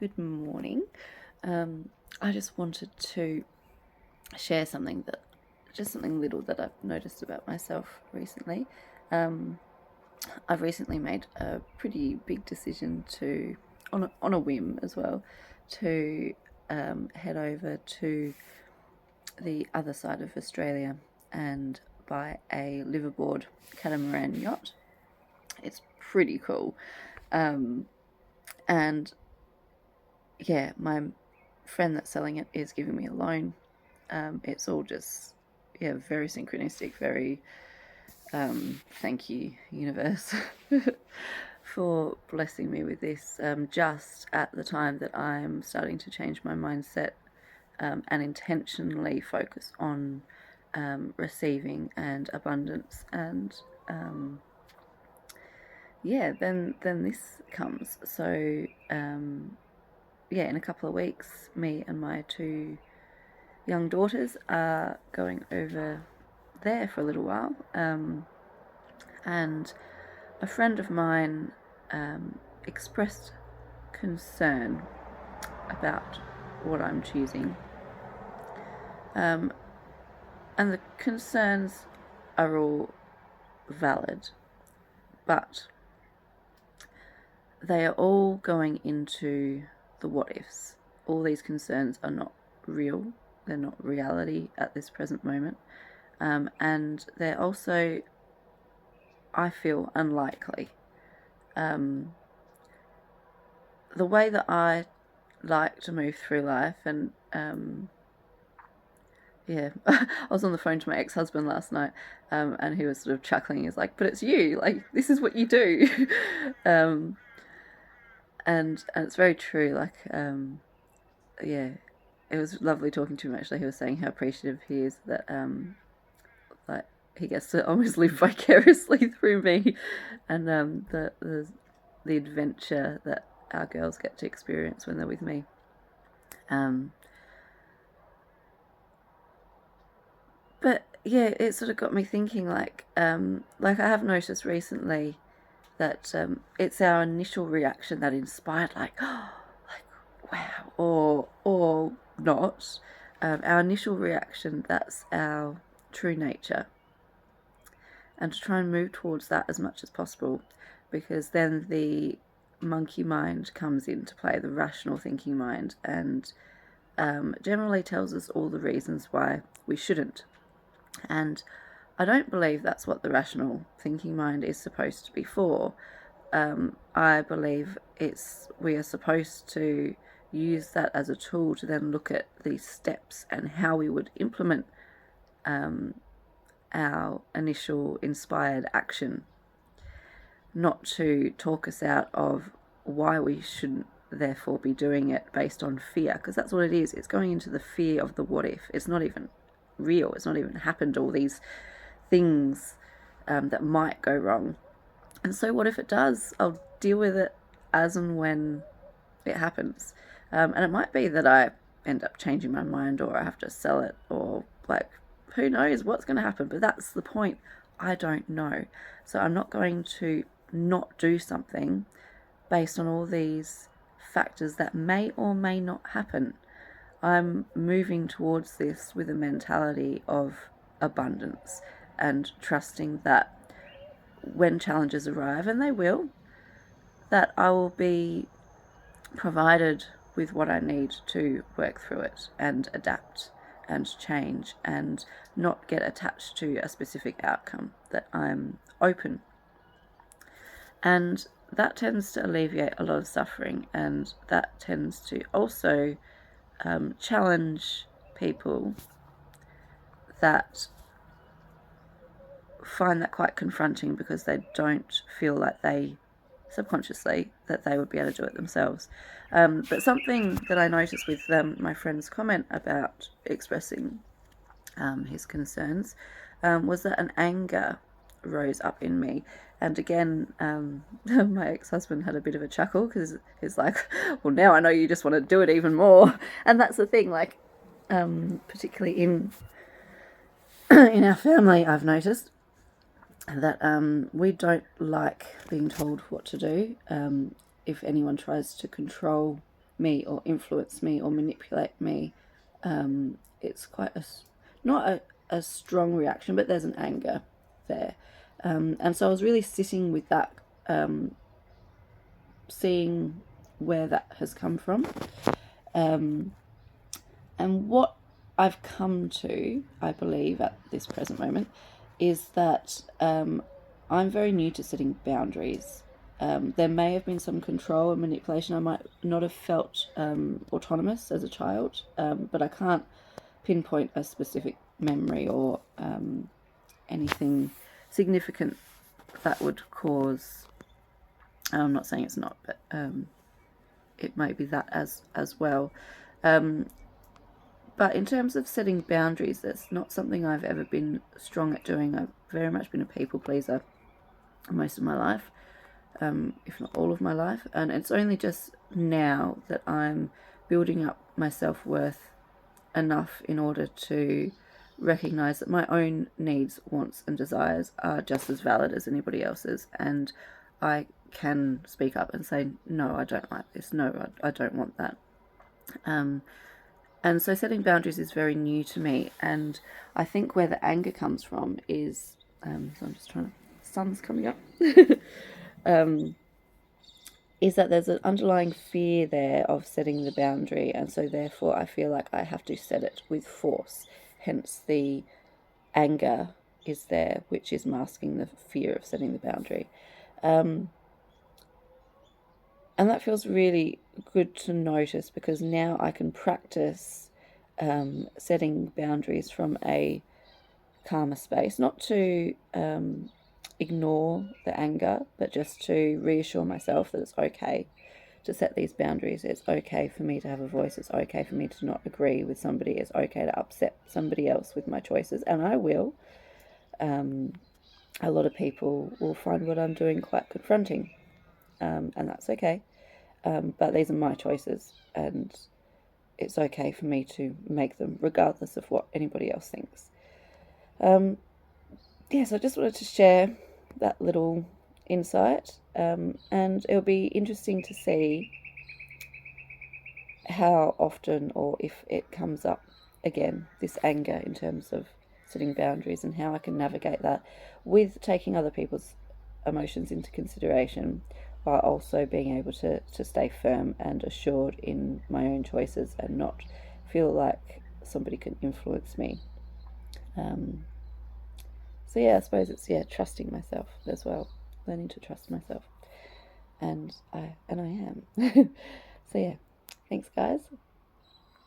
Good morning. I just wanted to share something little that I've noticed about myself recently. I've recently made a pretty big decision on a whim as well, to head over to the other side of Australia and buy a liveaboard catamaran yacht. It's pretty cool. And yeah, my friend that's selling it is giving me a loan. It's all just, very synchronistic, very, thank you, universe, for blessing me with this, just at the time that I'm starting to change my mindset, and intentionally focus on receiving and abundance. And then this comes. So in a couple of weeks, me and my two young daughters are going over there for a little while. And a friend of mine expressed concern about what I'm choosing. And the concerns are all valid, but they are all going into the what ifs. All these concerns are not real, they're not reality at this present moment, and they're also, I feel, unlikely. The way that I like to move through life, and I was on the phone to my ex-husband last night, and he was sort of chuckling. He's like, "But it's you. Like, this is what you do." And it's very true. Like, it was lovely talking to him. Actually, he was saying how appreciative he is that like he gets to almost live vicariously through me, and the adventure that our girls get to experience when they're with me. But yeah, it sort of got me thinking. Like I have noticed recently that it's our initial reaction that inspired, like, oh, like, wow, or not. Our initial reaction, that's our true nature, and to try and move towards that as much as possible, because then the monkey mind comes into play, the rational thinking mind, and generally tells us all the reasons why we shouldn't. And I don't believe that's what the rational thinking mind is supposed to be for. I believe we are supposed to use that as a tool to then look at these steps and how we would implement our initial inspired action, not to talk us out of why we shouldn't therefore be doing it based on fear, because that's what it is. It's going into the fear of the what if. It's not even real. It's not even happened. All these things that might go wrong. And so what if it does? I'll deal with it as and when it happens. And it might be that I end up changing my mind, or I have to sell it, or like, who knows what's going to happen. But that's the point. I don't know. So I'm not going to not do something based on all these factors that may or may not happen. I'm moving towards this with a mentality of abundance, and trusting that when challenges arrive, and they will, that I will be provided with what I need to work through it and adapt and change, and not get attached to a specific outcome, that I'm open. And that tends to alleviate a lot of suffering, and that tends to also challenge people that find that quite confronting, because they don't feel like they, subconsciously, that they would be able to do it themselves. But something that I noticed with my friend's comment about expressing his concerns was that an anger rose up in me. And again, my ex-husband had a bit of a chuckle, because he's like, well, now I know you just want to do it even more. And that's the thing, like, particularly in our family, I've noticed that we don't like being told what to do. If anyone tries to control me or influence me or manipulate me. It's quite not a strong reaction, but there's an anger there. And so I was really sitting with that, seeing where that has come from. And what I've come to, I believe, at this present moment, is that I'm very new to setting boundaries. There may have been some control and manipulation. I might not have felt autonomous as a child, but I can't pinpoint a specific memory or anything significant that would cause. I'm not saying it's not, but it might be that as well. But in terms of setting boundaries, that's not something I've ever been strong at doing. I've very much been a people pleaser most of my life, if not all of my life. And it's only just now that I'm building up my self-worth enough in order to recognize that my own needs, wants, and desires are just as valid as anybody else's. And I can speak up and say, no, I don't like this. No, I don't want that. And so setting boundaries is very new to me. And I think where the anger comes from is, so I'm just trying to, sun's coming up, is that there's an underlying fear there of setting the boundary. And so therefore I feel like I have to set it with force. Hence the anger is there, which is masking the fear of setting the boundary. And that feels really good to notice, because now I can practice setting boundaries from a calmer space, not to ignore the anger, but just to reassure myself that it's okay to set these boundaries. It's okay for me to have a voice. It's okay for me to not agree with somebody. It's okay to upset somebody else with my choices, and I will. A lot of people will find what I'm doing quite confronting, and that's okay. But these are my choices, and it's okay for me to make them regardless of what anybody else thinks. So I just wanted to share that little insight, and it'll be interesting to see how often, or if it comes up again, this anger in terms of setting boundaries, and how I can navigate that with taking other people's emotions into consideration, while also being able to stay firm and assured in my own choices and not feel like somebody can influence me. So I suppose it's trusting myself as well, learning to trust myself, and I am. So thanks guys.